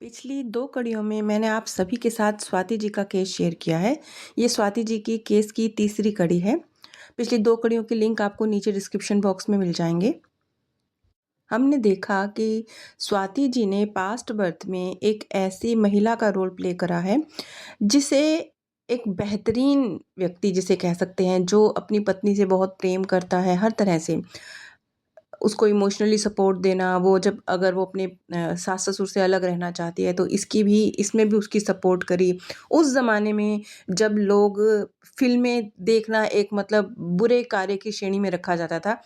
पिछली 2 कड़ियों में मैंने आप सभी के साथ स्वाति जी का केस शेयर किया है। ये स्वाति जी की केस की तीसरी कड़ी है। पिछली 2 कड़ियों के लिंक आपको नीचे डिस्क्रिप्शन बॉक्स में मिल जाएँगे। हमने देखा कि स्वाति जी ने पास्ट बर्थ में एक ऐसी महिला का रोल प्ले करा है, जिसे एक बेहतरीन व्यक्ति जिसे कह सकते हैं, जो अपनी पत्नी से बहुत प्रेम करता है हर तरह से। उसको इमोशनली सपोर्ट देना, वो जब अगर वो अपने सास-ससुर से अलग रहना चाहती है, तो इसमें भी उसकी सपोर्ट करी। उस ज़माने में जब लोग फ़िल्में देखना एक मतलब बुरे कार्य की श्रेणी में रखा जाता था,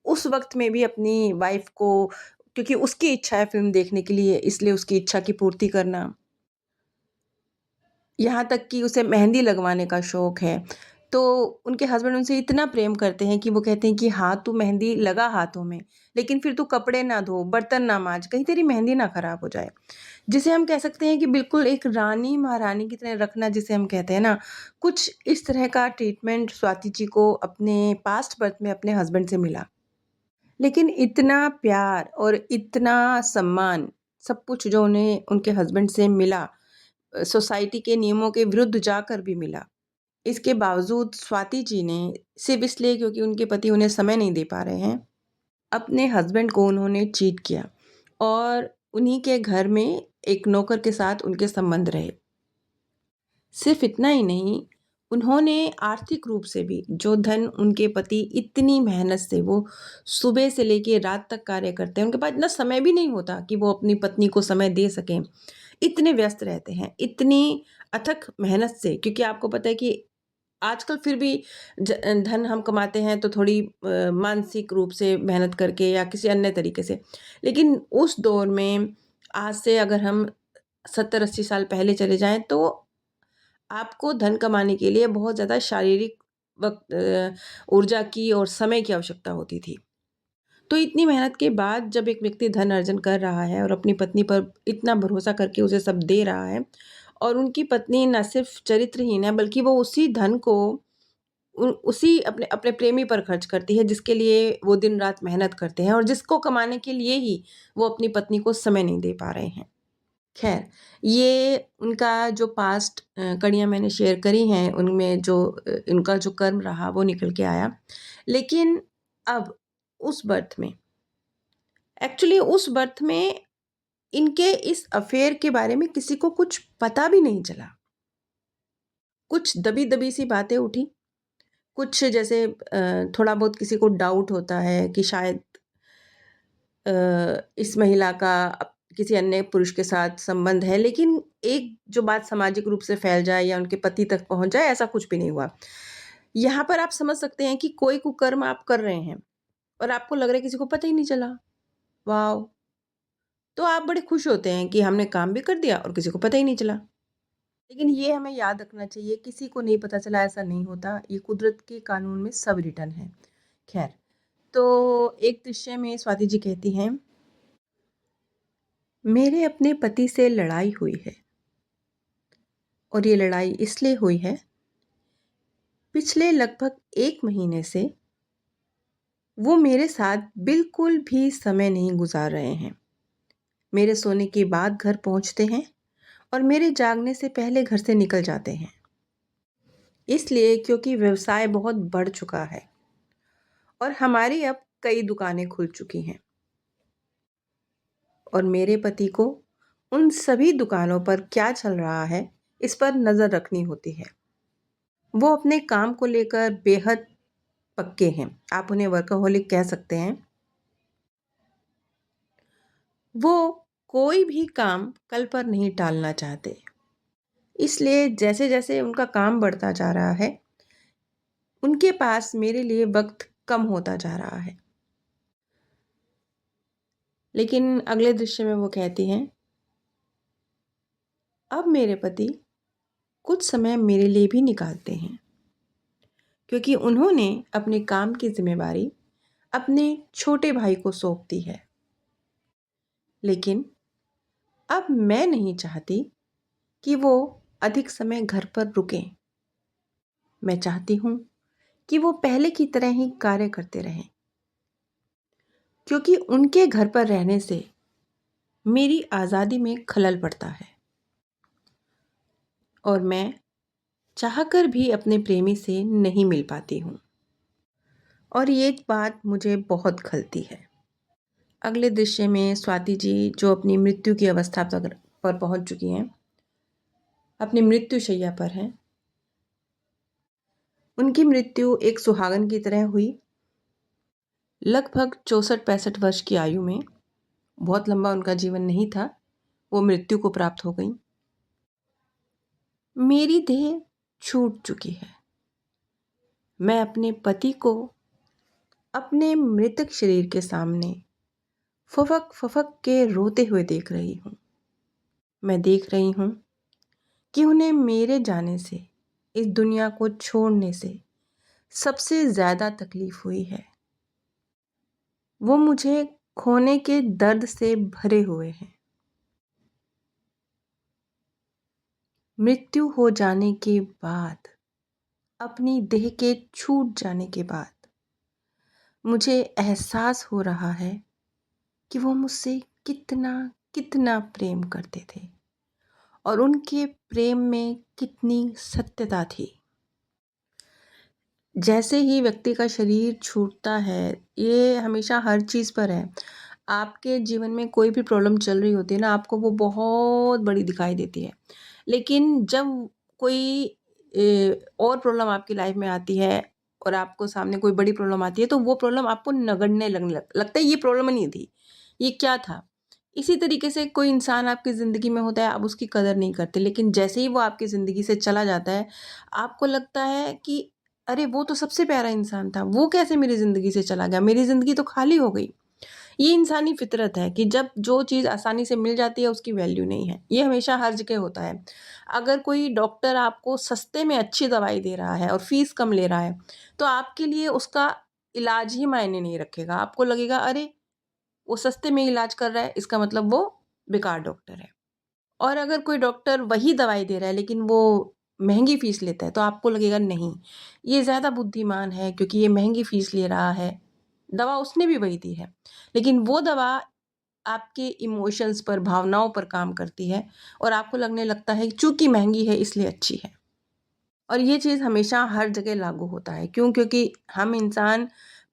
उस वक़्त में भी अपनी वाइफ़ को, क्योंकि उसकी इच्छा है फ़िल्म देखने के लिए, इसलिए उसकी इच्छा की पूर्ति करना। यहाँ तक कि उसे मेहंदी लगवाने का शौक है, तो उनके हस्बैंड उनसे इतना प्रेम करते हैं कि वो कहते हैं कि हाँ, तू मेहंदी लगा हाथों में, लेकिन फिर तू कपड़े ना धो, बर्तन ना माँज, कहीं तेरी मेहंदी ना खराब हो जाए। जिसे हम कह सकते हैं कि बिल्कुल एक रानी महारानी की तरह रखना जिसे हम कहते हैं ना, कुछ इस तरह का ट्रीटमेंट स्वाति जी को अपने पास्ट बर्थ में अपने हस्बैंड से मिला। लेकिन इतना प्यार और इतना सम्मान, सब कुछ जो उन्हें उनके हस्बैंड से मिला, सोसाइटी के नियमों के विरुद्ध जाकर भी मिला। इसके बावजूद स्वाति जी ने, सिर्फ़ इसलिए क्योंकि उनके पति उन्हें समय नहीं दे पा रहे हैं, अपने हस्बैंड को उन्होंने चीट किया और उन्हीं के घर में एक नौकर के साथ उनके संबंध रहे। सिर्फ़ इतना ही नहीं, उन्होंने आर्थिक रूप से भी जो धन उनके पति इतनी मेहनत से वो सुबह से लेके रात तक कार्य करते हैं, उनके पास इतना समय भी नहीं होता कि वो अपनी पत्नी को समय दे सकें। इतने व्यस्त रहते हैं, इतनी अथक मेहनत से, क्योंकि आपको पता है कि आजकल फिर भी धन हम कमाते हैं तो थोड़ी मानसिक रूप से मेहनत करके या किसी अन्य तरीके से। लेकिन उस दौर में आज से अगर हम 70-80 साल पहले चले जाएँ, तो आपको धन कमाने के लिए बहुत ज़्यादा शारीरिक ऊर्जा की और समय की आवश्यकता होती थी। तो इतनी मेहनत के बाद जब एक व्यक्ति धन अर्जन कर रहा है और अपनी पत्नी पर इतना भरोसा करके उसे सब दे रहा है, और उनकी पत्नी ना सिर्फ़ चरित्रहीन है, बल्कि वो उसी धन को उसी अपने अपने प्रेमी पर खर्च करती है, जिसके लिए वो दिन-रात मेहनत करते हैं और जिसको कमाने के लिए ही वो अपनी पत्नी को समय नहीं दे पा रहे हैं। ख़ैर, ये उनका जो पास्ट कड़ियाँ मैंने शेयर करी हैं, उनमें जो इनका जो कर्म रहा वो निकल के आया। लेकिन अब उस बर्थ में, एक्चुअली उस बर्थ में इनके इस अफ़ेयर के बारे में किसी को कुछ पता भी नहीं चला। कुछ दबी-दबी सी बातें उठी, कुछ जैसे थोड़ा बहुत किसी को डाउट होता है कि शायद इस महिला का किसी अन्य पुरुष के साथ संबंध है, लेकिन एक जो बात सामाजिक रूप से फैल जाए या उनके पति तक पहुँच जाए, ऐसा कुछ भी नहीं हुआ। यहाँ पर आप समझ सकते हैं कि कोई कुकर्म आप कर रहे हैं और आपको लग रहा है किसी को पता ही नहीं चला। वॉव! तो आप बड़े खुश होते हैं कि हमने काम भी कर दिया और किसी को पता ही नहीं चला। लेकिन ये हमें याद रखना चाहिए, किसी को नहीं पता चला ऐसा नहीं होता। ये कुदरत के कानून में सब रिटन है। ख़ैर, तो एक दृश्य में स्वाति जी कहती हैं, मेरे अपने पति से लड़ाई हुई है और ये लड़ाई इसलिए हुई है, पिछले लगभग 1 महीने से वो मेरे साथ बिल्कुल भी समय नहीं गुज़ार रहे हैं। मेरे सोने के बाद घर पहुँचते हैं और मेरे जागने से पहले घर से निकल जाते हैं। इसलिए क्योंकि व्यवसाय बहुत बढ़ चुका है और हमारी अब कई दुकानें खुल चुकी हैं और मेरे पति को उन सभी दुकानों पर क्या चल रहा है, इस पर नज़र रखनी होती है। वो अपने काम को लेकर बेहद पक्के हैं। आप उन्हें वर्कहॉलिक कह सकते हैं। वो कोई भी काम कल पर नहीं टालना चाहते। इसलिए जैसे-जैसे उनका काम बढ़ता जा रहा है, उनके पास मेरे लिए वक़्त कम होता जा रहा है। लेकिन अगले दृश्य में वो कहती हैं, अब मेरे पति कुछ समय मेरे लिए भी निकालते हैं, क्योंकि उन्होंने अपने काम की ज़िम्मेवारी अपने छोटे भाई को सौंप दी है। लेकिन अब मैं नहीं चाहती कि वो अधिक समय घर पर रुकें। मैं चाहती हूँ कि वो पहले की तरह ही कार्य करते रहें, क्योंकि उनके घर पर रहने से मेरी आज़ादी में खलल पड़ता है और मैं चाहकर भी अपने प्रेमी से नहीं मिल पाती हूँ और ये बात मुझे बहुत खलती है। अगले दृश्य में स्वाति जी जो अपनी मृत्यु की अवस्था पर पहुंच चुकी हैं, अपनी मृत्यु शैया पर हैं। उनकी मृत्यु एक सुहागन की तरह हुई, लगभग 64-65 वर्ष की आयु में। बहुत लंबा उनका जीवन नहीं था, वो मृत्यु को प्राप्त हो गई। मेरी देह छूट चुकी है। मैं अपने पति को अपने मृतक शरीर के सामने फफक फफक के रोते हुए देख रही हूँ। मैं देख रही हूँ कि उन्हें मेरे जाने से, इस दुनिया को छोड़ने से सबसे ज़्यादा तकलीफ हुई है। वो मुझे खोने के दर्द से भरे हुए हैं। मृत्यु हो जाने के बाद, अपनी देह के छूट जाने के बाद मुझे एहसास हो रहा है कि वो मुझसे कितना कितना प्रेम करते थे और उनके प्रेम में कितनी सत्यता थी। जैसे ही व्यक्ति का शरीर छूटता है, ये हमेशा हर चीज़ पर है। आपके जीवन में कोई भी प्रॉब्लम चल रही होती है ना, आपको वो बहुत बड़ी दिखाई देती है। लेकिन जब कोई और प्रॉब्लम आपकी लाइफ में आती है और आपको सामने कोई बड़ी प्रॉब्लम आती है, तो वो प्रॉब्लम आपको नगण्य लगने लगता है, ये प्रॉब्लम नहीं थी, ये क्या था? इसी तरीके से कोई इंसान आपकी ज़िंदगी में होता है, आप उसकी कदर नहीं करते, लेकिन जैसे ही वो आपकी ज़िंदगी से चला जाता है, आपको लगता है कि अरे! वो तो सबसे प्यारा इंसान था, वो कैसे मेरी ज़िंदगी से चला गया? मेरी ज़िंदगी तो खाली हो गई। ये इंसानी फितरत है कि जब जो चीज़ आसानी से मिल जाती है उसकी वैल्यू नहीं है। ये हमेशा हर जगह होता है। अगर कोई डॉक्टर आपको सस्ते में अच्छी दवाई दे रहा है और फ़ीस कम ले रहा है, तो आपके लिए उसका इलाज ही मायने नहीं रखेगा। आपको लगेगा अरे! वो सस्ते में इलाज कर रहा है, इसका मतलब वो बेकार डॉक्टर है। और अगर कोई डॉक्टर वही दवाई दे रहा है लेकिन वो महँगी फ़ीस लेता है, तो आपको लगेगा नहीं, ये ज़्यादा बुद्धिमान है क्योंकि ये महँगी फ़ीस ले रहा है। दवा उसने भी वही दी है, लेकिन वो दवा आपके इमोशंस पर, भावनाओं पर काम करती है और आपको लगने लगता है कि चूँकि महँगी है इसलिए अच्छी है। और ये चीज़ हमेशा हर जगह लागू होता है। क्यों? क्योंकि हम इंसान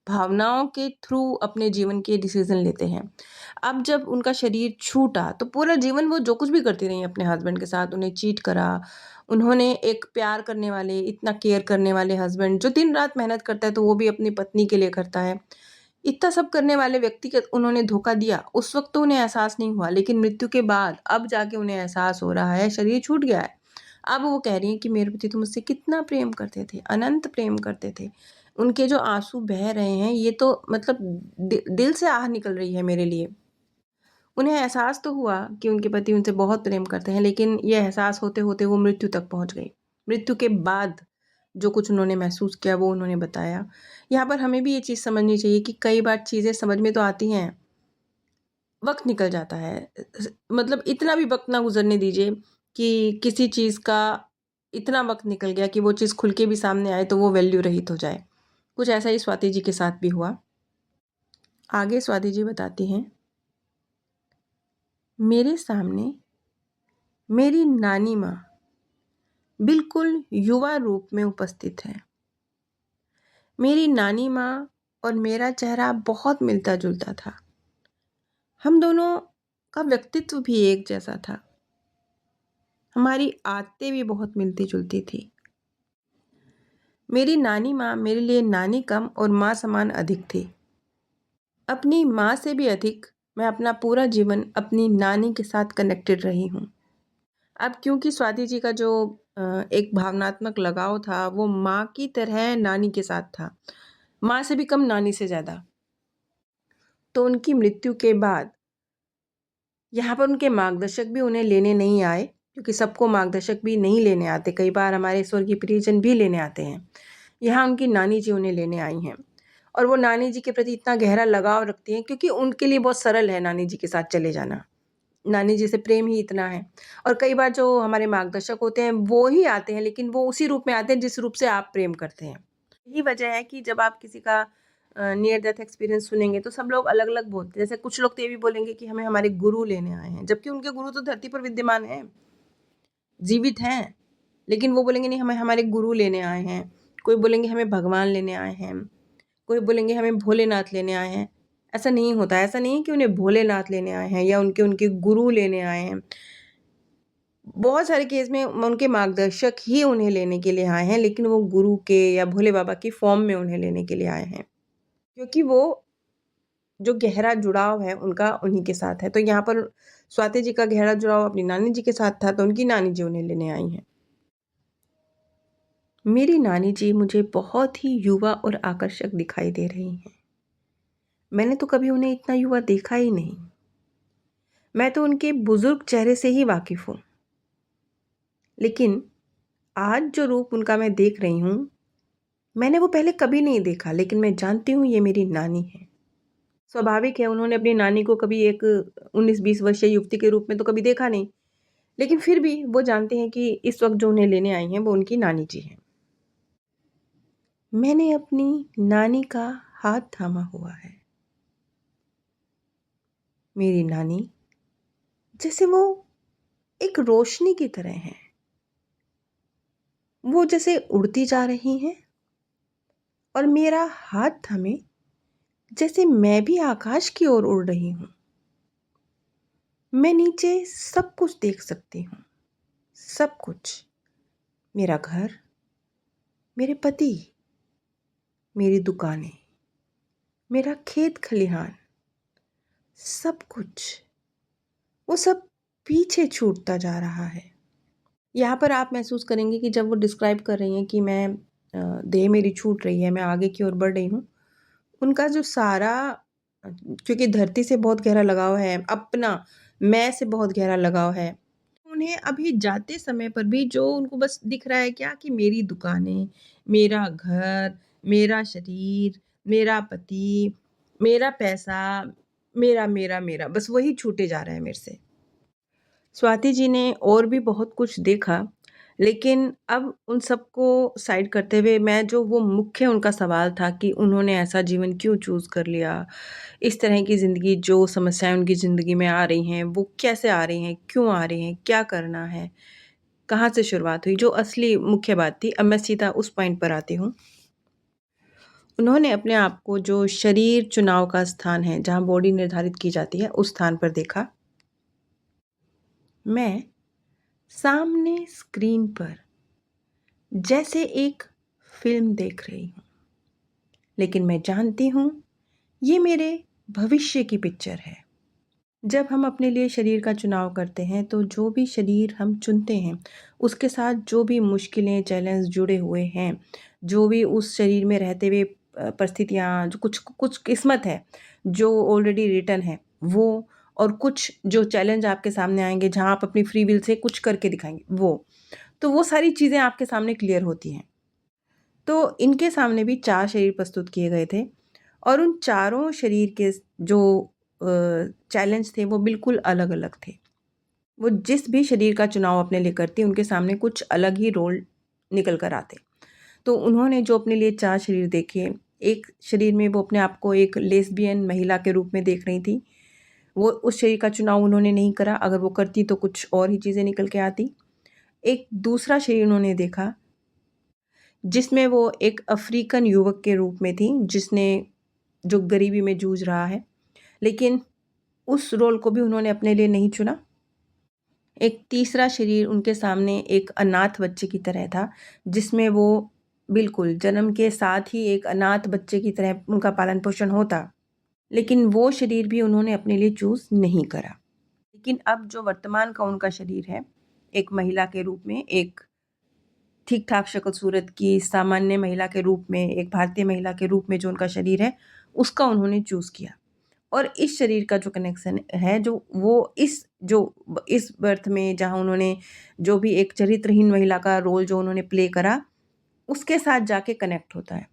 भावनाओं के थ्रू अपने जीवन के डिसीज़न लेते हैं। अब जब उनका शरीर छूटा तो पूरा जीवन वो जो कुछ भी करती रहीं अपने हस्बैंड के साथ, उन्हें चीट करा। उन्होंने एक प्यार करने वाले, इतना केयर करने वाले हस्बैंड जो दिन-रात मेहनत करता है तो वो भी अपनी पत्नी के लिए करता है। इतना सब करने वाले व्यक्ति को उन्होंने धोखा दिया। उस वक़्त तो उन्हें एहसास नहीं हुआ, लेकिन मृत्यु के बाद अब जाके उन्हें एहसास हो रहा है, शरीर छूट गया है। अब वो कह रही हैं कि मेरे पति तो मुझसे कितना प्रेम करते थे, अनंत प्रेम करते थे। उनके जो आँसू बह रहे हैं ये तो मतलब दिल से आह निकल रही है मेरे लिए। उन्हें एहसास तो हुआ कि उनके पति उनसे बहुत प्रेम करते हैं, लेकिन ये एहसास होते-होते वो मृत्यु तक पहुँच गई। मृत्यु के बाद जो कुछ उन्होंने महसूस किया वो उन्होंने बताया। यहाँ पर हमें भी ये चीज़ समझनी चाहिए कि कई बार चीज़ें समझ में तो आती हैं, वक़्त निकल जाता है। मतलब इतना भी वक़्त ना गुज़रने दीजिए कि किसी चीज़ का इतना वक़्त निकल गया कि वो चीज़ खुल के भी सामने आए तो वो वैल्यू रहित हो जाए। कुछ ऐसा ही स्वाति जी के साथ भी हुआ। आगे स्वाति जी बताती हैं, मेरे सामने मेरी नानी माँ बिल्कुल युवा रूप में उपस्थित हैं। मेरी नानी माँ और मेरा चेहरा बहुत मिलता-जुलता था। हम दोनों का व्यक्तित्व भी एक जैसा था। हमारी आदतें भी बहुत मिलती-जुलती थी। मेरी नानी माँ मेरे लिए नानी कम और माँ समान अधिक थी। अपनी माँ से भी अधिक मैं अपना पूरा जीवन अपनी नानी के साथ कनेक्टेड रही हूँ। अब क्योंकि स्वाति जी का जो एक भावनात्मक लगाव था वो माँ की तरह नानी के साथ था। माँ से भी कम, नानी से ज़्यादा। तो उनकी मृत्यु के बाद यहाँ पर उनके मार्गदर्शक भी उन्हें लेने नहीं आए, क्योंकि सबको मार्गदर्शक भी नहीं लेने आते। कई बार हमारे स्वर्गीय प्रियजन भी लेने आते हैं। यहाँ उनकी नानी जी उन्हें लेने आई हैं और वो नानी जी के प्रति इतना गहरा लगाव रखती हैं क्योंकि उनके लिए बहुत सरल है नानी जी के साथ चले जाना। नानी जी से प्रेम ही इतना है। और कई बार जो हमारे मार्गदर्शक होते हैं वो ही आते हैं, लेकिन वो उसी रूप में आते हैं जिस रूप से आप प्रेम करते हैं। यही वजह है कि जब आप किसी का नियर डेथ एक्सपीरियंस सुनेंगे तो सब लोग अलग अलग बोलते हैं। जैसे कुछ लोग तो ये भी बोलेंगे कि हमें हमारे गुरु लेने आए हैं, जबकि उनके गुरु तो धरती पर विद्यमान हैं, जीवित हैं, लेकिन वो बोलेंगे नहीं हमें हमारे गुरु लेने आए हैं। कोई बोलेंगे हमें भगवान लेने आए हैं, कोई बोलेंगे हमें भोलेनाथ लेने आए हैं। ऐसा नहीं होता, ऐसा नहीं है कि उन्हें भोलेनाथ लेने आए हैं या उनके उनके गुरु लेने आए हैं। बहुत सारे केस में उनके मार्गदर्शक ही उन्हें लेने के लिए आए हैं, लेकिन वो गुरु के या भोले बाबा की फॉर्म में उन्हें लेने के लिए आए हैं, क्योंकि वो जो गहरा जुड़ाव है उनका उन्हीं के साथ है। तो यहाँ पर स्वाति जी का गहरा जुड़ाव अपनी नानी जी के साथ था, तो उनकी नानी जी उन्हें लेने आई हैं। मेरी नानी जी मुझे बहुत ही युवा और आकर्षक दिखाई दे रही हैं। मैंने तो कभी उन्हें इतना युवा देखा ही नहीं। मैं तो उनके बुजुर्ग चेहरे से ही वाकिफ हूँ, लेकिन आज जो रूप उनका मैं देख रही हूँ, मैंने वो पहले कभी नहीं देखा, लेकिन मैं जानती हूँ ये मेरी नानी है। स्वाभाविक है, उन्होंने अपनी नानी को कभी एक 19-20 वर्षीय युवती के रूप में तो कभी देखा नहीं, लेकिन फिर भी वो जानते हैं कि इस वक्त जो उन्हें लेने आई हैं वो उनकी नानी जी हैं। मैंने अपनी नानी का हाथ थामा हुआ है। मेरी नानी जैसे वो एक रोशनी की तरह हैं। वो जैसे उड़ती जा रही हैं और मेरा हाथ थामे जैसे मैं भी आकाश की ओर उड़ रही हूँ। मैं नीचे सब कुछ देख सकती हूँ, सब कुछ। मेरा घर, मेरे पति, मेरी दुकानें, मेरा खेत खलिहान, सब कुछ, वो सब पीछे छूटता जा रहा है। यहाँ पर आप महसूस करेंगे कि जब वो डिस्क्राइब कर रही हैं कि मैं देह मेरी छूट रही है, मैं आगे की ओर बढ़ रही हूँ, उनका जो सारा क्योंकि धरती से बहुत गहरा लगाव है, अपना मैं से बहुत गहरा लगाव है। उन्हें अभी जाते समय पर भी जो उनको बस दिख रहा है क्या कि मेरी दुकानें, मेरा घर, मेरा शरीर, मेरा पति, मेरा पैसा, मेरा बस वही छूटे जा रहा है मेरे से। स्वाति जी ने और भी बहुत कुछ देखा, लेकिन अब उन सबको साइड करते हुए मैं जो वो मुख्य उनका सवाल था कि उन्होंने ऐसा जीवन क्यों चूज़ कर लिया? इस तरह की ज़िंदगी जो समस्याएँ उनकी ज़िंदगी में आ रही हैं, वो कैसे आ रही हैं? क्यों आ रही हैं? क्या करना है? कहाँ से शुरुआत हुई? जो असली मुख्य बात थी, अब मैं सीधा उस पॉइंट पर आती हूँ। उन्होंने अपने आप को जो शरीर चुनाव का स्थान है, जहाँ बॉडी निर्धारित की जाती है, उस स्थान पर देखा। मैं सामने स्क्रीन पर जैसे एक फ़िल्म देख रही हूँ, लेकिन मैं जानती हूँ, ये मेरे भविष्य की पिक्चर है। जब हम अपने लिए शरीर का चुनाव करते हैं, तो जो भी शरीर हम चुनते हैं, उसके साथ जो भी मुश्किलें, चैलेंज जुड़े हुए हैं, जो भी उस शरीर में रहते हुए परिस्थितियाँ, जो कुछ कुछ किस्मत है, जो ऑलरेडी रिटन है, वो और कुछ जो चैलेंज आपके सामने आएँगे, जहाँ आप अपनी फ्री विल से कुछ करके दिखाएँगे, वो। तो वो सारी चीज़ें आपके सामने क्लियर होती हैं। तो इनके सामने भी 4 शरीर प्रस्तुत किए गए थे और उन चारों शरीर के जो चैलेंज थे वो बिल्कुल अलग-अलग थे। वो जिस भी शरीर का चुनाव अपने लिए करती उनके सामने कुछ अलग ही रोल निकल कर आते। तो उन्होंने जो अपने लिए 4 शरीर देखे, एक शरीर में वो अपने आप को एक लेस्बियन महिला के रूप में देख रही थी। वो उस शरीर का चुनाव उन्होंने नहीं करा, अगर वो करती तो कुछ और ही चीज़ें निकल के आती। एक दूसरा शरीर उन्होंने देखा जिसमें वो एक अफ्रीकन युवक के रूप में थी, जिसने जो गरीबी में जूझ रहा है, लेकिन उस रोल को भी उन्होंने अपने लिए नहीं चुना। एक तीसरा शरीर उनके सामने एक अनाथ बच्चे की तरह था, जिसमें वो बिल्कुल जन्म के साथ ही एक अनाथ बच्चे की तरह उनका पालन-पोषण होता, लेकिन वो शरीर भी उन्होंने अपने लिए चूज़ नहीं करा। लेकिन अब जो वर्तमान का उनका शरीर है, एक महिला के रूप में, एक ठीक-ठाक शक्ल-सूरत की सामान्य महिला के रूप में, एक भारतीय महिला के रूप में जो उनका शरीर है, उसका उन्होंने चूज़ किया। और इस शरीर का जो कनेक्शन है, जो वो इस बर्थ में जहाँ उन्होंने जो भी एक चरित्रहीन महिला का रोल जो उन्होंने प्ले करा, उसके साथ जाके कनेक्ट होता है।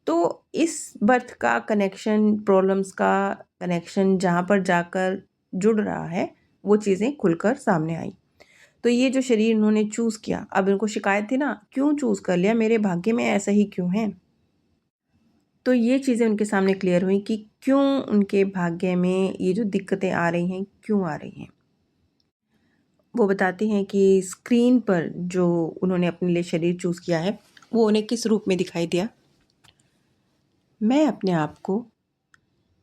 तो इस बर्थ का कनेक्शन, प्रॉब्लम्स का कनेक्शन जहाँ पर जाकर जुड़ रहा है, वो चीज़ें खुलकर सामने आई। तो ये जो शरीर उन्होंने चूज़ किया, अब इनको शिकायत थी ना, क्यों चूज़ कर लिया? मेरे भाग्य में ऐसा ही क्यों है? तो ये चीज़ें उनके सामने क्लियर हुई कि क्यों उनके भाग्य में ये जो दिक्कतें आ रही हैं, क्यों आ रही हैं। वो बताती हैं कि स्क्रीन पर जो उन्होंने अपने लिए शरीर चूज़ किया है, वो उन्हें किस रूप में दिखाई दिया। मैं अपने आप को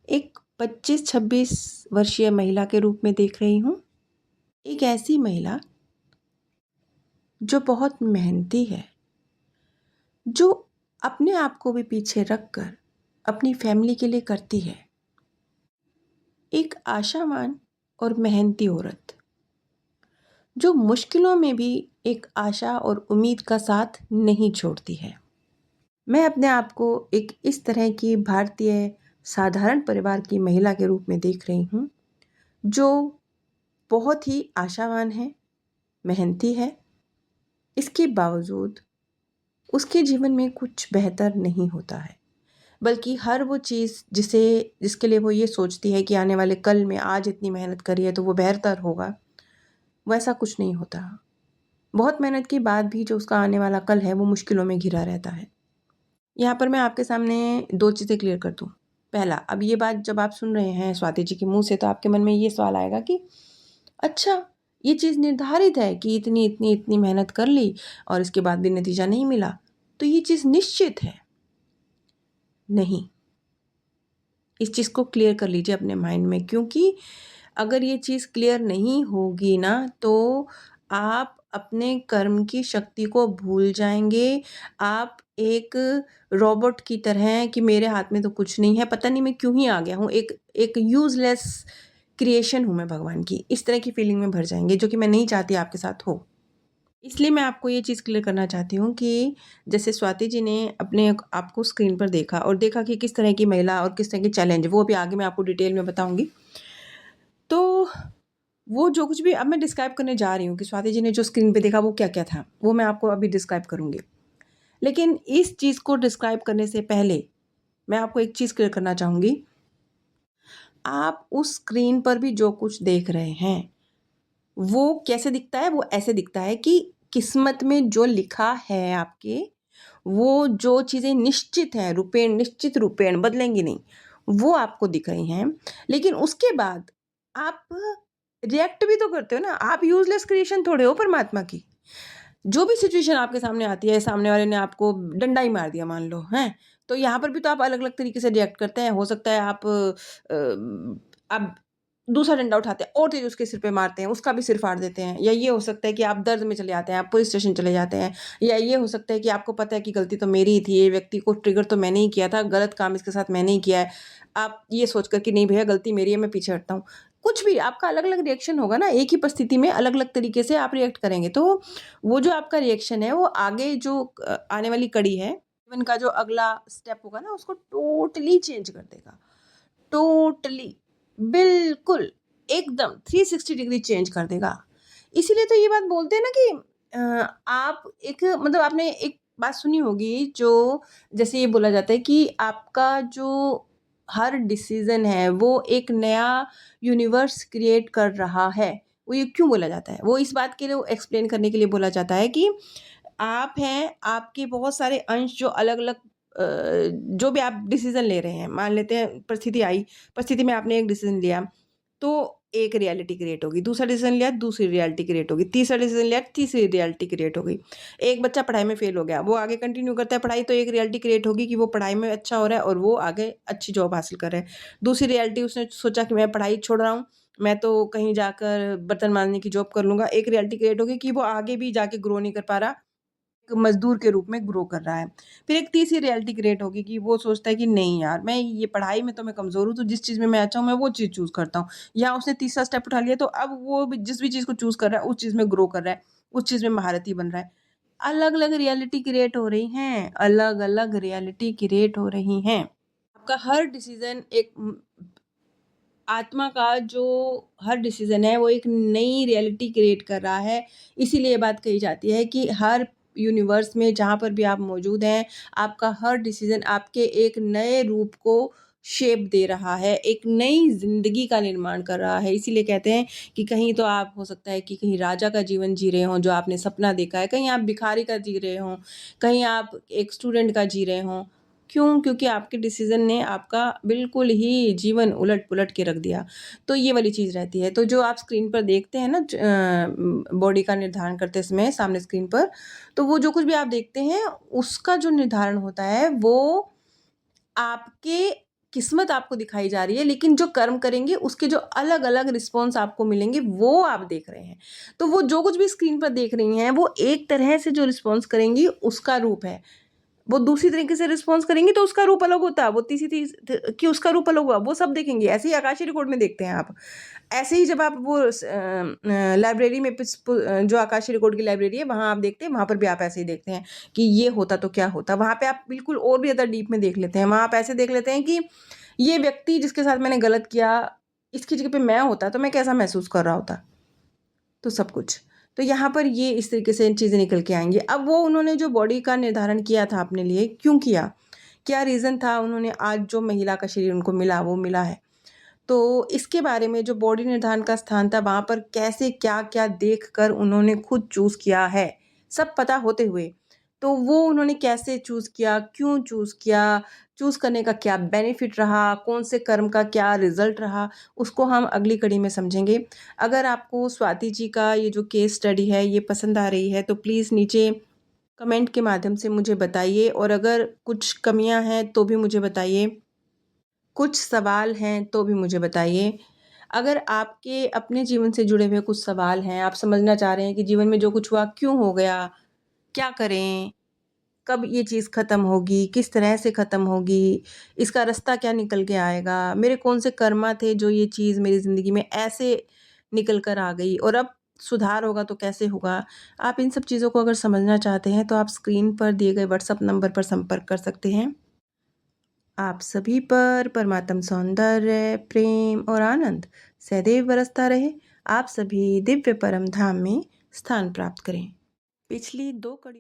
एक 25-26 वर्षीय महिला के रूप में देख रही हूँ। एक ऐसी महिला जो बहुत मेहनती है, जो अपने आप को भी पीछे रख कर अपनी फैमिली के लिए करती है। एक आशावान और मेहनती औरत, जो मुश्किलों में भी एक आशा और उम्मीद का साथ नहीं छोड़ती है। मैं अपने आप को एक इस तरह की भारतीय साधारण परिवार की महिला के रूप में देख रही हूँ, जो बहुत ही आशावान है, मेहनती है। इसके बावजूद उसके जीवन में कुछ बेहतर नहीं होता है, बल्कि हर वो चीज़ जिसके लिए वो ये सोचती है कि आने वाले कल में आज इतनी मेहनत करी है तो वो बेहतर होगा, वैसा कुछ नहीं होता। बहुत मेहनत के बाद भी जो उसका आने वाला कल है वो मुश्किलों में घिरा रहता है। यहाँ पर मैं आपके सामने 2 चीज़ें क्लियर कर दूँ। पहला, अब ये बात जब आप सुन रहे हैं स्वाति जी के मुँह से, तो आपके मन में ये सवाल आएगा कि अच्छा, ये चीज़ निर्धारित है कि इतनी मेहनत कर ली और इसके बाद भी नतीजा नहीं मिला, तो ये चीज़ निश्चित है। नहीं, इस चीज़ को क्लियर कर लीजिए अपने माइंड में, क्योंकि अगर ये चीज़ क्लियर नहीं होगी ना, तो आप अपने कर्म की शक्ति को भूल जाएँगे। आप एक रोबोट की तरह हैं कि मेरे हाथ में तो कुछ नहीं है, पता नहीं मैं क्यों ही आ गया हूँ, एक यूज़लेस क्रिएशन हूँ मैं भगवान की, इस तरह की फीलिंग में भर जाएँगे, जो कि मैं नहीं चाहती आपके साथ हो। इसलिए मैं आपको ये चीज़ क्लियर करना चाहती हूँ कि जैसे स्वाति जी ने अपने आपको स्क्रीन पर देखा और देखा कि किस तरह की महिला और किस तरह के चैलेंज, वो अभी आगे मैं आपको डिटेल में बताऊँगी। तो वो जो कुछ भी अब मैं डिस्क्राइब करने जा रही हूँ कि स्वाति जी ने जो स्क्रीन पे देखा वो क्या-क्या था, वो मैं आपको अभी डिस्क्राइब करूँगी। लेकिन इस चीज़ को डिस्क्राइब करने से पहले मैं आपको एक चीज़ क्लियर करना चाहूँगी। आप उस स्क्रीन पर भी जो कुछ देख रहे हैं, वो कैसे दिखता है? वो ऐसे दिखता है कि किस्मत में जो लिखा है आपके, वो जो चीज़ें निश्चित हैं, रूपेण निश्चित रूपेण बदलेंगी नहीं, वो आपको दिख रही हैं। लेकिन उसके बाद आप रिएक्ट भी तो करते हो ना, आप यूज़लेस क्रिएशन थोड़े हो परमात्मा की। जो भी सिचुएशन आपके सामने आती है, सामने वाले ने आपको डंडा ही मार दिया मान लो, हैं? तो यहाँ पर भी तो आप अलग-अलग तरीके से रिएक्ट करते हैं। हो सकता है आप दूसरा डंडा उठाते हैं और तेज़ उसके सिर पे मारते हैं, उसका भी सिर फाड़ देते हैं। या ये हो सकता है कि आप दर्द में चले जाते हैं, आप पुलिस स्टेशन चले जाते हैं। या ये हो सकता है कि आपको पता है कि गलती तो मेरी ही थी, ये व्यक्ति को ट्रिगर तो मैंने ही किया था, गलत काम इसके साथ मैंने ही किया है। आप ये सोच कर कि नहीं भैया गलती मेरी है, मैं पीछे हटता हूँ। कुछ भी आपका अलग-अलग रिएक्शन होगा ना, एक ही परिस्थिति में अलग-अलग तरीके से आप रिएक्ट करेंगे। तो वो जो आपका रिएक्शन है, वो आगे जो आने वाली कड़ी है, जीवन का जो अगला स्टेप होगा ना, उसको टोटली चेंज कर देगा। टोटली, बिल्कुल, एकदम 360 डिग्री चेंज कर देगा। इसीलिए तो ये बात बोलते हैं ना कि आप एक मतलब आपने एक बात सुनी होगी, जो जैसे ये बोला जाता है कि आपका जो हर डिसीज़न है वो एक नया यूनिवर्स क्रिएट कर रहा है। वो ये क्यों बोला जाता है? वो इस बात के लिए एक्सप्लेन करने के लिए बोला जाता है कि आप हैं, आपके बहुत सारे अंश जो अलग-अलग जो भी आप डिसीज़न ले रहे हैं, मान लेते हैं परिस्थिति आई, परिस्थिति में आपने एक डिसीज़न लिया, तो एक रियलिटी क्रिएट होगी, दूसरा डिसीज़न लिया, दूसरी रियलिटी क्रिएट होगी, तीसरा डिसीज़न लिया, तीसरी रियलिटी क्रिएट हो गई। एक बच्चा पढ़ाई में फ़ेल हो गया, वो आगे कंटिन्यू करता है पढ़ाई, तो एक रियलिटी क्रिएट होगी कि वो पढ़ाई में अच्छा हो रहा है और वो आगे अच्छी जॉब हासिल कर रहा है। दूसरी रियलिटी, उसने सोचा कि मैं पढ़ाई छोड़ रहा हूँ, मैं तो कहीं जाकर बर्तन माँजने की जॉब कर लूँगा। एक रियलिटी क्रिएट होगी कि वो आगे भी जाके ग्रो नहीं कर पा रहा, मज़दूर के रूप में ग्रो कर रहा है। फिर एक तीसरी रियलिटी क्रिएट होगी कि वो सोचता है कि नहीं यार, मैं ये पढ़ाई में तो मैं कमज़ोर हूँ, तो जिस चीज़ में मैं अच्छा हूँ, मैं वो चीज़ चूज़ करता हूँ। या उसने तीसरा स्टेप उठा लिया, तो अब वो भी जिस भी चीज़ को चूज़ कर रहा है, उस चीज़ में ग्रो कर रहा है, उस चीज़ में महारथी बन रहा है। अलग-अलग रियलिटी क्रिएट हो रही हैं, अलग-अलग रियलिटी क्रिएट हो रही हैं। आपका हर डिसीज़न एक आत्मा का जो हर डिसीज़न है वो एक नई रियलिटी क्रिएट कर रहा है। इसीलिए ये बात कही जाती है कि हर यूनिवर्स में जहाँ पर भी आप मौजूद हैं, आपका हर डिसीज़न आपके एक नए रूप को शेप दे रहा है, एक नई ज़िंदगी का निर्माण कर रहा है। इसीलिए कहते हैं कि कहीं तो आप हो सकता है कि कहीं राजा का जीवन जी रहे हों, जो आपने सपना देखा है, कहीं आप भिखारी का जी रहे हों, कहीं आप एक स्टूडेंट का जी रहे हों। क्यों? क्योंकि आपके डिसीज़न ने आपका बिल्कुल ही जीवन उलट-पुलट के रख दिया। तो ये वाली चीज़ रहती है। तो जो आप स्क्रीन पर देखते हैं ना बॉडी का निर्धारण करते समय सामने स्क्रीन पर, तो वो जो कुछ भी आप देखते हैं, उसका जो निर्धारण होता है, वो आपके किस्मत आपको दिखाई जा रही है, लेकिन जो कर्म करेंगे उसके जो अलग-अलग रिस्पॉन्स आपको मिलेंगे, वो आप देख रहे हैं। तो वो जो कुछ भी स्क्रीन पर देख रही हैं, वो एक तरह से जो रिस्पॉन्स करेंगी, उसका रूप है। वो दूसरी तरीके से रिस्पॉन्स करेंगी तो उसका रूप अलग होता है, वो तीसरी तीस कि उसका रूप अलग हुआ, वो सब देखेंगी। ऐसे ही आकाशीय रिकॉर्ड में देखते हैं आप। ऐसे ही जब आप वो लाइब्रेरी में जो आकाशीय रिकॉर्ड की लाइब्रेरी है, वहाँ आप देखते हैं, वहाँ पर भी आप ऐसे ही देखते हैं कि ये होता तो क्या होता? वहाँ पे आप बिल्कुल और भी ज़्यादा डीप में देख लेते हैं। वहाँ आप ऐसे देख लेते हैं कि ये व्यक्ति जिसके साथ मैंने गलत किया, इसकी जगह पे मैं होता तो मैं कैसा महसूस कर रहा होता? तो सब कुछ। तो यहाँ पर ये इस तरीके से चीज़ें निकल के आएँगी। अब वो उन्होंने जो बॉडी का निर्धारण किया था अपने लिए, क्यों किया? क्या रीज़न था उन्होंने आज जो महिला का शरीर उनको मिला, वो मिला है? तो इसके बारे में जो बॉडी निर्धारण का स्थान था, वहाँ पर कैसे क्या-क्या देखकर उन्होंने खुद चूज़ किया है, सब पता होते हुए। तो वो उन्होंने कैसे चूज़ किया, क्यों चूज़ किया, चूज़ करने का क्या बेनिफिट रहा, कौन से कर्म का क्या रिज़ल्ट रहा, उसको हम अगली कड़ी में समझेंगे। अगर आपको स्वाति जी का ये जो केस स्टडी है, ये पसंद आ रही है, तो प्लीज़ नीचे कमेंट के माध्यम से मुझे बताइए और अगर कुछ कमियाँ हैं, तो भी मुझे बताइए। कुछ सवाल हैं तो भी मुझे बताइए। अगर आपके अपने जीवन से जुड़े हुए कुछ सवाल हैं, आप समझना चाह रहे हैं कि जीवन में जो कुछ हुआ क्यों हो गया? क्या करें? कब ये चीज़ ख़त्म होगी? किस तरह से ख़त्म होगी? इसका रास्ता क्या निकल के आएगा? मेरे कौन से कर्मा थे जो ये चीज़ मेरी ज़िंदगी में ऐसे निकल कर आ गई और अब सुधार होगा तो कैसे होगा? आप इन सब चीज़ों को अगर समझना चाहते हैं तो आप स्क्रीन पर दिए गए व्हाट्सएप नंबर पर संपर्क कर सकते हैं। आप सभी पर परमात्म सौंदर्य, प्रेम और आनंद सदैव बरसता रहे। आप सभी दिव्य परम धाम में स्थान प्राप्त करें। पिछली 2 कड़ी